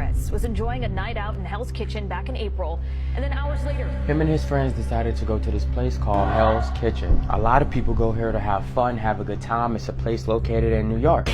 Perez was enjoying a night out in Hell's Kitchen back in April, and then hours later, him and his friends decided to go to this place called Hell's Kitchen. A lot of people go here to have fun, have a good time. It's a place located in New York.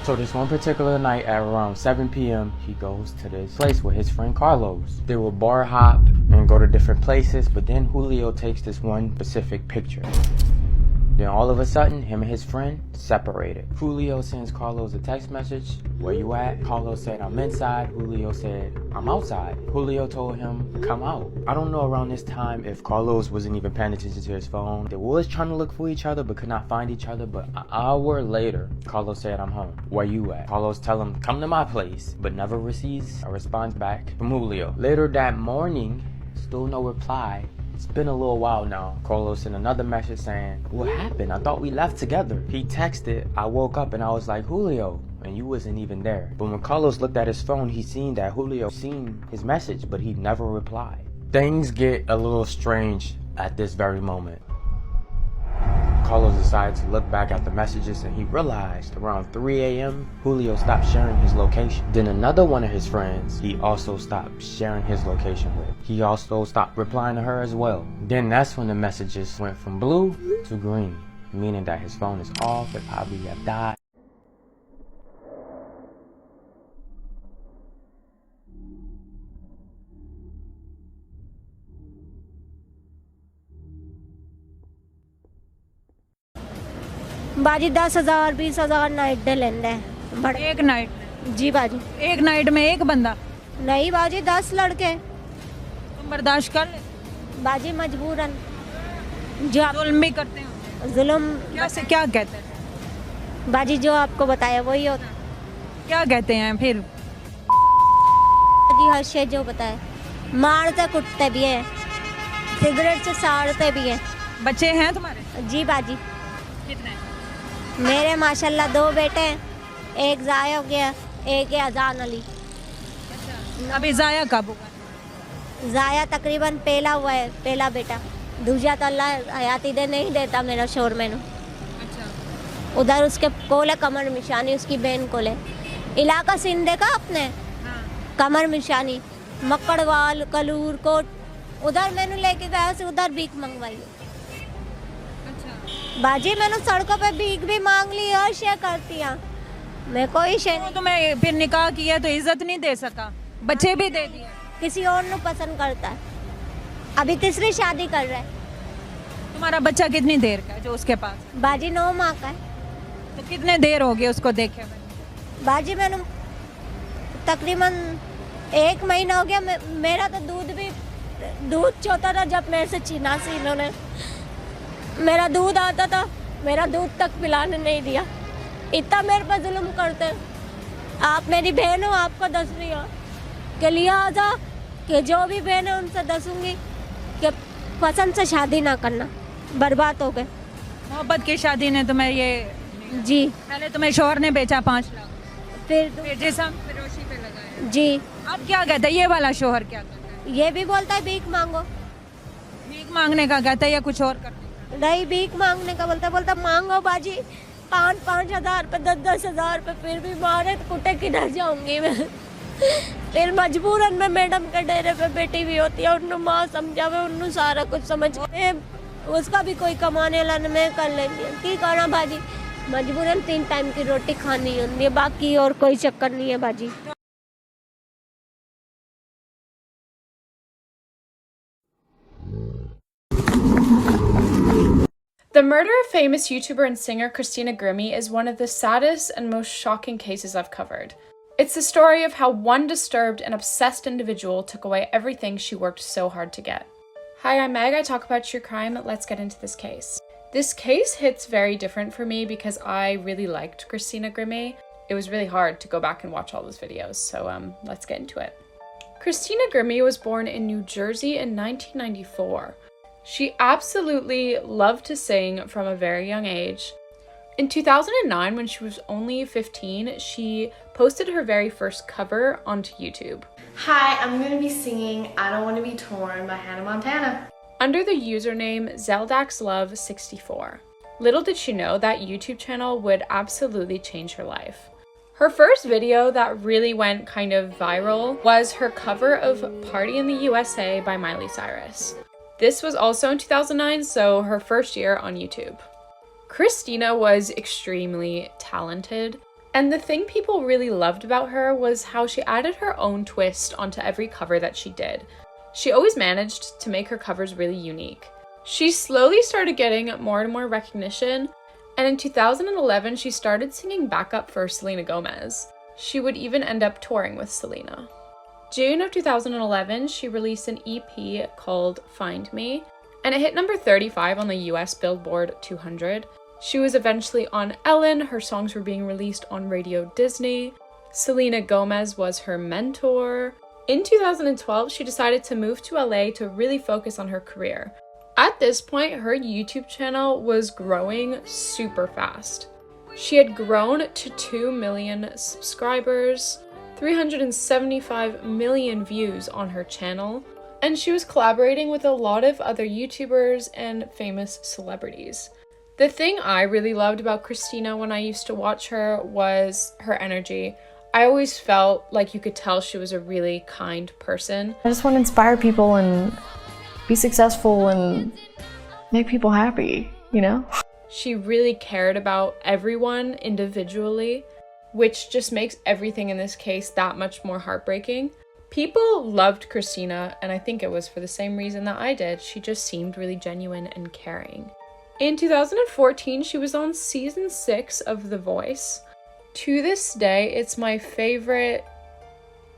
So this one particular night at around 7 p.m., he goes to this place with his friend Carlos. They will bar hop and go to different places, but then Julio takes this one specific picture. Then all of a sudden, him and his friend separated. Julio sends Carlos a text message, "Where you at?" Carlos said, "I'm inside." Julio said, "I'm outside." Julio told him, "Come out." I don't know around this time if Carlos wasn't even paying attention to his phone. They was trying to look for each other but could not find each other. But an hour later, Carlos said, "I'm home." "Where you at?" Carlos tell him, "Come to my place," but never receives a response back from Julio. Later that morning, still no reply. It's been a little while now. Carlos sent another message saying, "What happened? I thought we left together." He texted, "I woke up and I was like, Julio, and you wasn't even there." But when Carlos looked at his phone, he seen that Julio seen his message, but he never replied. Things get a little strange at this very moment. Carlos decided to look back at the messages and he realized around 3 a.m. Julio stopped sharing his location. Then another one of his friends, he also stopped sharing his location with. He also stopped replying to her as well. Then that's when the messages went from blue to green, meaning that his phone is off, it probably have died. बाजी 10,000 20,000 night day लेंदे हैं बड़े। एक night? जी बाजी। एक night में एक बंदा? नहीं बाजी, 10 लड़के। तुम बर्दाश्त कर ले? बाजी मजबूरन। जो आप जुल्म भी करते हो? जुल्म क्या कहते हैं? बाजी जो आपको बताया वही होता। क्या कहते हैं फिर? बाजी हर शे जो बताए, मारते कुटते भी हैं, सिगरेट से साड़ते भी हैं। बच्चे हैं तुम्हारे? जी बाजी। कितने? मेरे माशाल्लाह 2 बेटे हैं, एक ज़ाया हो गया, एक है अजान अली। अच्छा, अभी ज़ाया कब होगा? ज़ाया तकरीबन पहला हुआ है, पहला बेटा। दूसरा तो अल्लाह हयाती दे नहीं देता मेरा शोर मैनू। अच्छा। उधर उसके कोल है कमर मिशानी, उसकी बहन कोल है। इलाका सिंध देखा आपने? हाँ। कमर मिशानी, मक्कड़वाल, कलूर कोट, उधर मैंने लेके गया से उधर भीख मंगवाई। बाजी मैंने सड़कों पे भीख भी मांग ली, हर शे करती हैं, मैं कोई शे नहीं। तो मैं फिर निकाह किया तो इज्जत नहीं दे सका, बच्चे भी दे दिए। किसी और को पसंद करता है, अभी तीसरी शादी कर रहा है। तुम्हारा बच्चा कितनी देर का है जो उसके पास? बाजी 9 माह का है। तो कितने देर हो गए उसको देखे हुए? बाजी मैंने तकरीबन 1 महीना हो गया। मेरा तो दूध चोता था जब मेरे से छीना से इन्होंने। मेरा दूध आता था, मेरा दूध तक पिलाने नहीं दिया। इतना मेरे पर जुल्म करते हैं। आप मेरी बहन हो, आपको दस रही हो कि लिहाजा कि जो भी बहन है उनसे दसूंगी कि पसंद से शादी ना करना, बर्बाद हो गए। मोहब्बत की शादी ने तुम्हें ये? जी। पहले तुम्हें शोहर ने बेचा 5 लाख, फिर जिस्म फिरोशी पे लगाया। जी। अब क्या कहता है ये वाला शोहर? क्या कहता है? ये भी बोलता है भीख मांगो। भीख मांगने का कहता है या कुछ और करता है? नहीं, भीख मांगने का बोलता मांगो बाजी। 5-5 हज़ार रुपये, 10-10 हज़ार रुपये, फिर भी मारे तो कुटे किधर जाऊंगी मैं। फिर मजबूरन में मैडम के डेरे पे बैठी हुई होती है, उन्होंने माँ समझावे, उन्होंने सारा कुछ समझ के उसका भी कोई कमाने वाला मैं कर लेंगी। की करना बाजी, मजबूरन 3 टाइम की रोटी खानी होती है, बाकी और कोई चक्कर नहीं है बाजी। The murder of famous YouTuber and singer Christina Grimmie is one of the saddest and most shocking cases I've covered. It's the story of how one disturbed and obsessed individual took away everything she worked so hard to get. Hi, I'm Meg, I talk about true crime. Let's get into this case. This case hits very different for me because I really liked Christina Grimmie. It was really hard to go back and watch all those videos, so let's get into it. Christina Grimmie was born in New Jersey in 1994. She absolutely loved to sing from a very young age. In 2009, when she was only 15, she posted her very first cover onto YouTube. Hi, I'm going to be singing I Don't Want to Be Torn by Hannah Montana, under the username ZeldaxLove64. Little did she know that YouTube channel would absolutely change her life. Her first video that really went kind of viral was her cover of Party in the USA by Miley Cyrus. This was also in 2009, so her first year on YouTube. Christina was extremely talented, and the thing people really loved about her was how she added her own twist onto every cover that she did. She always managed to make her covers really unique. She slowly started getting more and more recognition, and in 2011 she started singing backup for Selena Gomez. She would even end up touring with Selena. June of 2011, she released an EP called Find Me, and it hit number 35 on the US Billboard 200. She was eventually on Ellen, her songs were being released on Radio Disney. Selena Gomez was her mentor. In 2012, she decided to move to LA to really focus on her career. At this point, her YouTube channel was growing super fast. She had grown to 2 million subscribers, 375 million views on her channel, and she was collaborating with a lot of other YouTubers and famous celebrities. The thing I really loved about Christina when I used to watch her was her energy. I always felt like you could tell she was a really kind person. I just want to inspire people and be successful and make people happy, you know? She really cared about everyone individually, which just makes everything in this case that much more heartbreaking. People loved Christina, and I think it was for the same reason that I did. She just seemed really genuine and caring. In 2014, she was on season 6 of The Voice. To this day, it's my favorite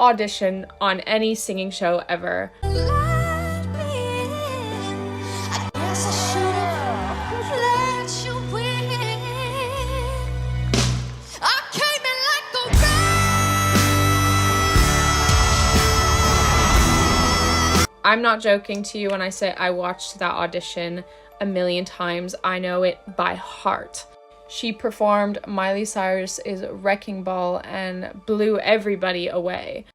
audition on any singing show ever. I'm not joking to you when I say I watched that audition a million times. I know it by heart. She performed Miley Cyrus's Wrecking Ball and blew everybody away,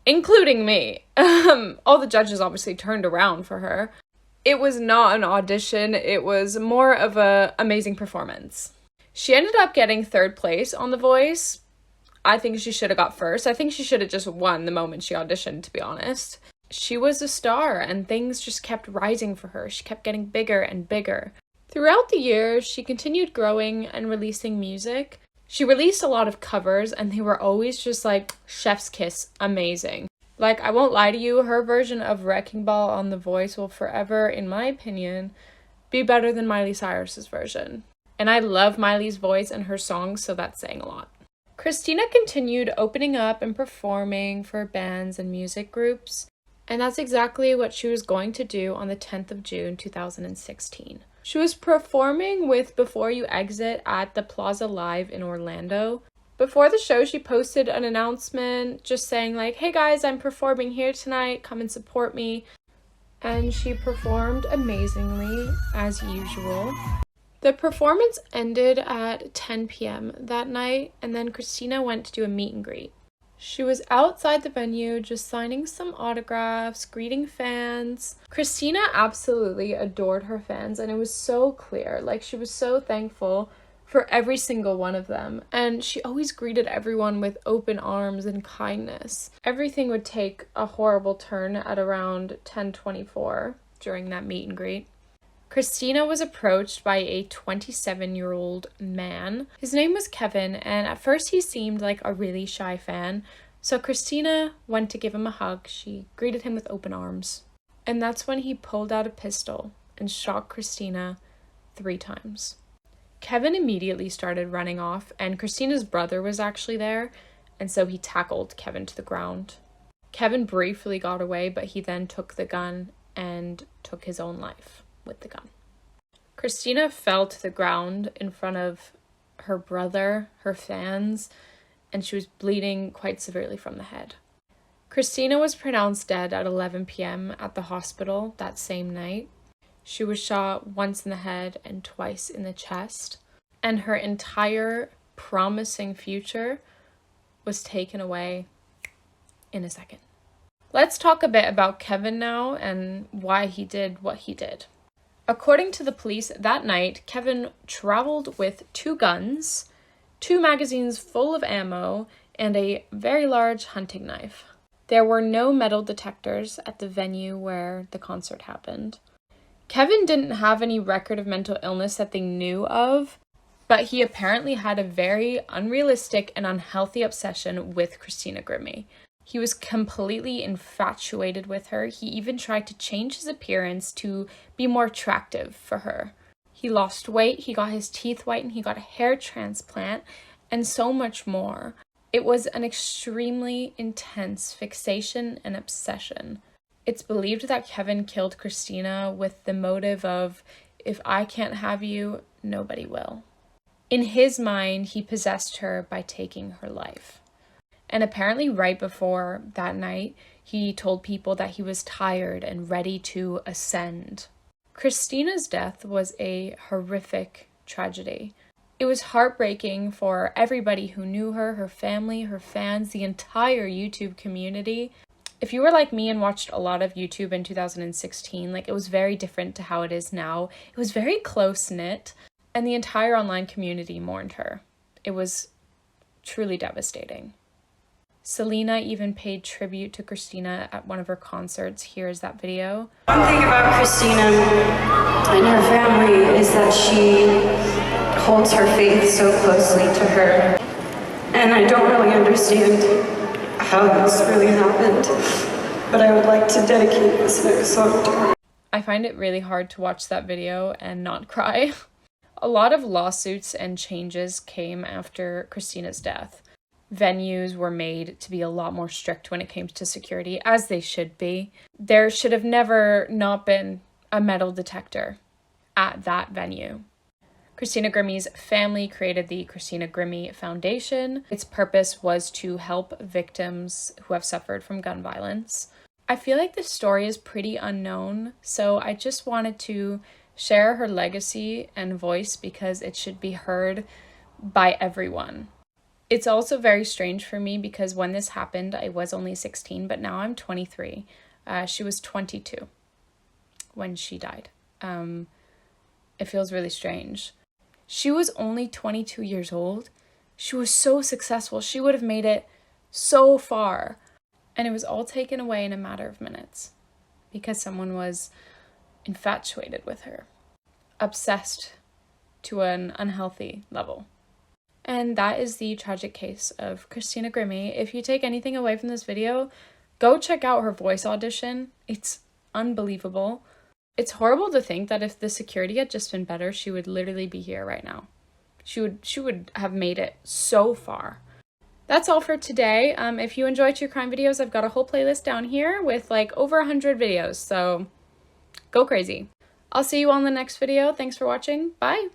including me. All the judges obviously turned around for her. It was not an audition, it was more of an amazing performance. She ended up getting 3rd place on The Voice. I think she should have got 1st. I think she should have just won the moment she auditioned, to be honest. She was a star, and things just kept rising for her. She kept getting bigger and bigger. Throughout the years, she continued growing and releasing music. She released a lot of covers, and they were always just like chef's kiss amazing. Like, I won't lie to you, her version of Wrecking Ball on The Voice will forever, in my opinion, be better than Miley Cyrus's version. And I love Miley's voice and her songs, so that's saying a lot. Christina continued opening up and performing for bands and music groups. And that's exactly what she was going to do on the 10th of June, 2016. She was performing with Before You Exit at the Plaza Live in Orlando. Before the show, she posted an announcement just saying like, hey guys, I'm performing here tonight, come and support me. And she performed amazingly, as usual. The performance ended at 10 p.m. that night, and then Christina went to do a meet and greet. She was outside the venue just signing some autographs, greeting fans. Christina absolutely adored her fans, and it was so clear. Like, she was so thankful for every single one of them, and she always greeted everyone with open arms and kindness. Everything would take a horrible turn at around 10:24 during that meet and greet. Christina was approached by a 27-year-old man. His name was Kevin, and at first he seemed like a really shy fan. So Christina went to give him a hug. She greeted him with open arms. And that's when he pulled out a pistol and shot Christina 3 times. Kevin immediately started running off, and Christina's brother was actually there, and so he tackled Kevin to the ground. Kevin briefly got away, but he then took the gun and took his own life with the gun. Christina fell to the ground in front of her brother, her fans, and she was bleeding quite severely from the head. Christina was pronounced dead at 11 p.m. at the hospital that same night. She was shot once in the head and twice in the chest, and her entire promising future was taken away in a second. Let's talk a bit about Kevin now and why he did what he did. According to the police, that night, Kevin traveled with 2 guns 2 magazines full of ammo, and a very large hunting knife. There were no metal detectors at the venue where the concert happened. Kevin didn't have any record of mental illness that they knew of, but he apparently had a very unrealistic and unhealthy obsession with Christina Grimmie. He was completely infatuated with her. He even tried to change his appearance to be more attractive for her. He lost weight, he got his teeth whitened, he got a hair transplant, and so much more. It was an extremely intense fixation and obsession. It's believed that Kevin killed Christina with the motive of, if I can't have you, nobody will. In his mind, he possessed her by taking her life. And apparently right before that night, he told people that he was tired and ready to ascend. Christina's death was a horrific tragedy. It was heartbreaking for everybody who knew her, her family, her fans, the entire YouTube community. If you were like me and watched a lot of YouTube in 2016, it was very different to how it is now. It was very close-knit, and the entire online community mourned her. It was truly devastating. Selena even paid tribute to Christina at one of her concerts. Here's that video. One thing about Christina and her family is that she holds her faith so closely to her. And I don't really understand how this really happened, but I would like to dedicate this next song to her. I find it really hard to watch that video and not cry. A lot of lawsuits and changes came after Christina's death. Venues were made to be a lot more strict when it came to security, as they should be. There should have never not been a metal detector at that venue. Christina Grimmie's family created the Christina Grimmie Foundation. Its purpose was to help victims who have suffered from gun violence. I feel like this story is pretty unknown, so I just wanted to share her legacy and voice because it should be heard by everyone. It's also very strange for me because when this happened, I was only 16, but now I'm 23. She was 22 when she died. It feels really strange. She was only 22 years old. She was so successful. She would have made it so far. And it was all taken away in a matter of minutes because someone was infatuated with her, obsessed to an unhealthy level. And that is the tragic case of Christina Grimmie. If you take anything away from this video, go check out her voice audition. It's unbelievable. It's horrible to think that if the security had just been better, she would literally be here right now. She would have made it so far. That's all for today. If you enjoy true crime videos, I've got a whole playlist down here with over 100 videos, so go crazy. I'll see you on the next video. Thanks for watching. Bye!